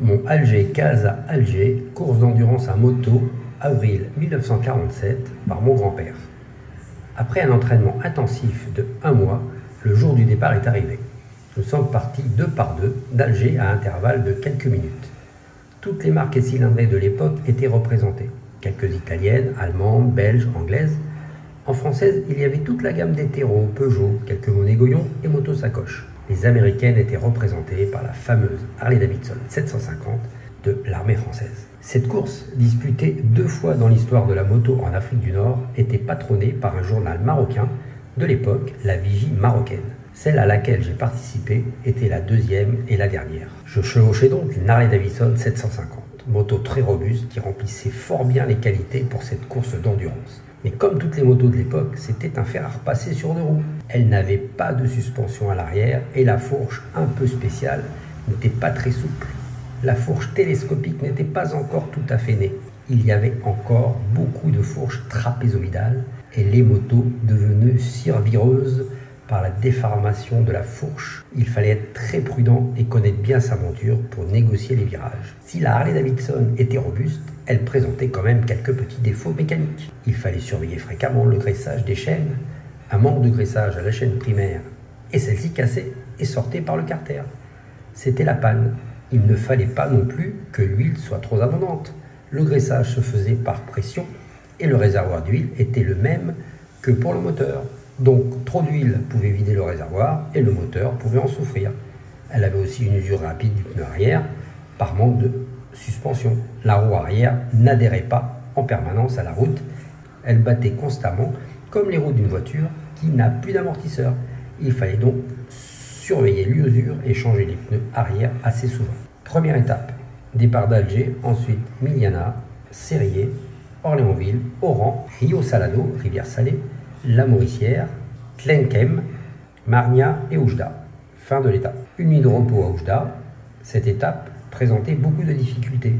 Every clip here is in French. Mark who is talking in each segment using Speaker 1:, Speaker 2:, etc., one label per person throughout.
Speaker 1: Mont Alger Casa Alger, course d'endurance à moto, avril 1947, par mon grand-père. Après un entraînement intensif de 1 mois, le jour du départ est arrivé. Nous sommes partis 2 par 2 d'Alger à intervalles de quelques minutes. Toutes les marques et cylindrées de l'époque étaient représentées. Quelques italiennes, allemandes, belges, anglaises. En française, il y avait toute la gamme d'hétéros, Peugeot, quelques Monet-Goyon et moto-sacoches. Les américaines étaient représentées par la fameuse Harley-Davidson 750 de l'armée française. Cette course, disputée 2 fois dans l'histoire de la moto en Afrique du Nord, était patronnée par un journal marocain de l'époque, la Vigie marocaine. Celle à laquelle j'ai participé était la 2e et la dernière. Je chevauchais donc une Harley-Davidson 750, moto très robuste qui remplissait fort bien les qualités pour cette course d'endurance. Mais comme toutes les motos de l'époque, c'était un fer à repasser sur 2 roues. Elle n'avait pas de suspension à l'arrière et la fourche un peu spéciale n'était pas très souple. La fourche télescopique n'était pas encore tout à fait née. Il y avait encore beaucoup de fourches trapézoïdales et les motos devenaient cirvireuses par la déformation de la fourche. Il fallait être très prudent et connaître bien sa monture pour négocier les virages. Si la Harley-Davidson était robuste, elle présentait quand même quelques petits défauts mécaniques. Il fallait surveiller fréquemment le graissage des chaînes, un manque de graissage à la chaîne primaire et celle-ci cassait et sortait par le carter. C'était la panne. Il ne fallait pas non plus que l'huile soit trop abondante. Le graissage se faisait par pression et le réservoir d'huile était le même que pour le moteur. Donc trop d'huile pouvait vider le réservoir et le moteur pouvait en souffrir. Elle avait aussi une usure rapide du pneu arrière par manque de suspension. La roue arrière n'adhérait pas en permanence à la route. Elle battait constamment comme les roues d'une voiture qui n'a plus d'amortisseur. Il fallait donc surveiller l'usure et changer les pneus arrière assez souvent. Première étape, départ d'Alger, ensuite Miliana, Serrier, Orléansville, Oran, Rio Salado, Rivière Salée, La Mauricière, Tlenkem, Marnia et Oujda. Fin de l'étape. Une nuit de repos à Oujda. Cette étape présentait beaucoup de difficultés.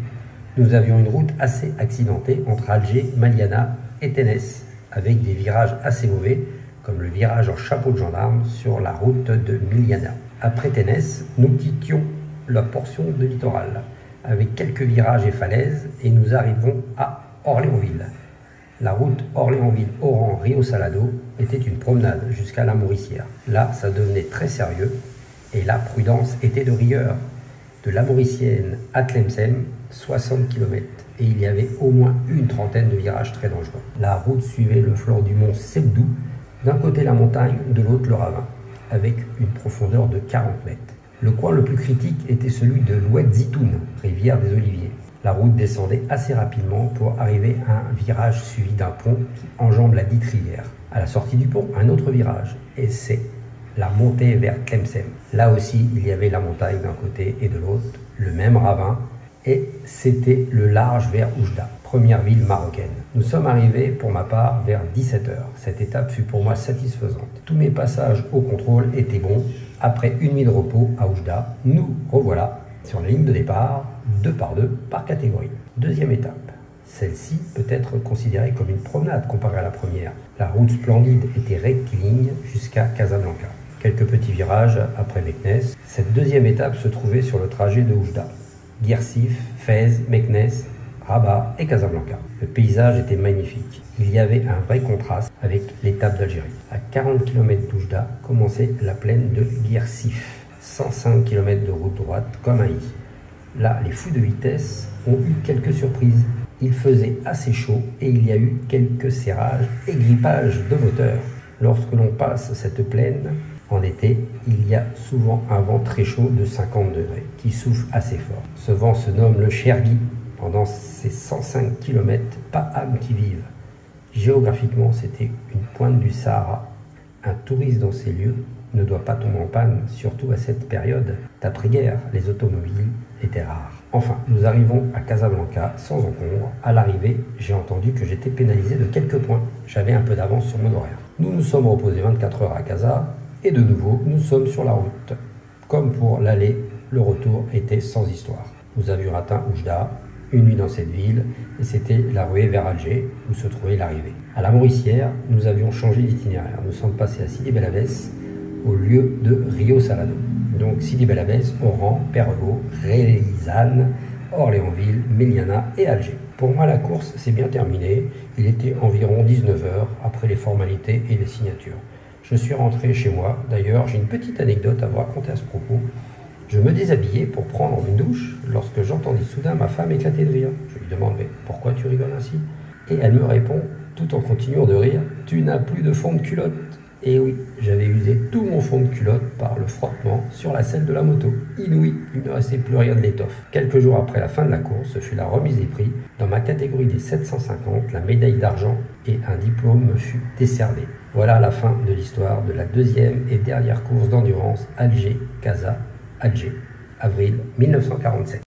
Speaker 1: Nous avions une route assez accidentée entre Alger, Maliana et Ténès, avec des virages assez mauvais, comme le virage en chapeau de gendarme sur la route de Miliana. Après Ténès, nous quittions la portion de littoral, avec quelques virages et falaises, et nous arrivons à Orléansville. La route Orléansville-Oran-Rio Salado était une promenade jusqu'à la Mauricière. Là, ça devenait très sérieux, et la prudence était de rigueur. De la Mauricienne à Tlemcen, 60 km, et il y avait au moins une trentaine de virages très dangereux. La route suivait le flanc du mont Sebdou, d'un côté la montagne, de l'autre le ravin, avec une profondeur de 40 mètres. Le coin le plus critique était celui de l'Oued Zitoun, rivière des Oliviers. La route descendait assez rapidement pour arriver à un virage suivi d'un pont qui enjambe la dite rivière. À la sortie du pont, un autre virage, et c'est la montée vers Tlemcen. Là aussi, il y avait la montagne d'un côté et de l'autre, le même ravin, et c'était le large vers Oujda, première ville marocaine. Nous sommes arrivés, pour ma part, vers 17 h. Cette étape fut pour moi satisfaisante. Tous mes passages au contrôle étaient bons. Après une nuit de repos à Oujda, nous revoilà sur la ligne de départ, 2 par 2 par catégorie. Deuxième étape. Celle-ci peut être considérée comme une promenade comparée à la première. La route splendide était rectiligne jusqu'à Casablanca. Quelques petits virages après Meknès. Cette deuxième étape se trouvait sur le trajet de Oujda. Guersif, Fès, Meknès, Rabat et Casablanca. Le paysage était magnifique. Il y avait un vrai contraste avec l'étape d'Algérie. À 40 km d'Oujda commençait la plaine de Guersif. 105 km de route droite comme un i. Là, les fous de vitesse ont eu quelques surprises. Il faisait assez chaud et il y a eu quelques serrages et grippages de moteur. Lorsque l'on passe cette plaine, en été, il y a souvent un vent très chaud de 50 degrés qui souffle assez fort. Ce vent se nomme le Chergui. Pendant ces 105 km, pas âme qui vive. Géographiquement, c'était une pointe du Sahara. Un touriste dans ces lieux ne doit pas tomber en panne, surtout à cette période d'après-guerre. Les automobiles étaient rares. Enfin, nous arrivons à Casablanca sans encombre. À l'arrivée, j'ai entendu que j'étais pénalisé de quelques points. J'avais un peu d'avance sur mon horaire. Nous nous sommes reposés 24 heures à Casa et de nouveau, nous sommes sur la route. Comme pour l'aller, le retour était sans histoire. Nous avions atteint Oujda, une nuit dans cette ville, et c'était la ruée vers Alger, où se trouvait l'arrivée. À la Mauricière, nous avions changé d'itinéraire. Nous sommes passés à Sidi Bel Abbès, au lieu de Rio Salado. Donc Sidi Bel Abbès, Oran, Périgueux, Riezane, Orléansville, Meliana et Alger. Pour moi, la course s'est bien terminée. Il était environ 19 h après les formalités et les signatures. Je suis rentré chez moi. D'ailleurs, j'ai une petite anecdote à vous raconter à ce propos. Je me déshabillais pour prendre une douche lorsque j'entendis soudain ma femme éclater de rire. Je lui demande « Mais pourquoi tu rigoles ainsi ?» Et elle me répond, tout en continuant de rire, « Tu n'as plus de fond de culotte !» Et oui, j'avais usé tout mon fond de culotte par le frottement sur la selle de la moto. Inouï, il ne restait plus rien de l'étoffe. Quelques jours après la fin de la course, ce fut la remise des prix. Dans ma catégorie des 750, la médaille d'argent et un diplôme me fut décerné. Voilà la fin de l'histoire de la deuxième et dernière course d'endurance Alger-Casa Alger, avril 1947.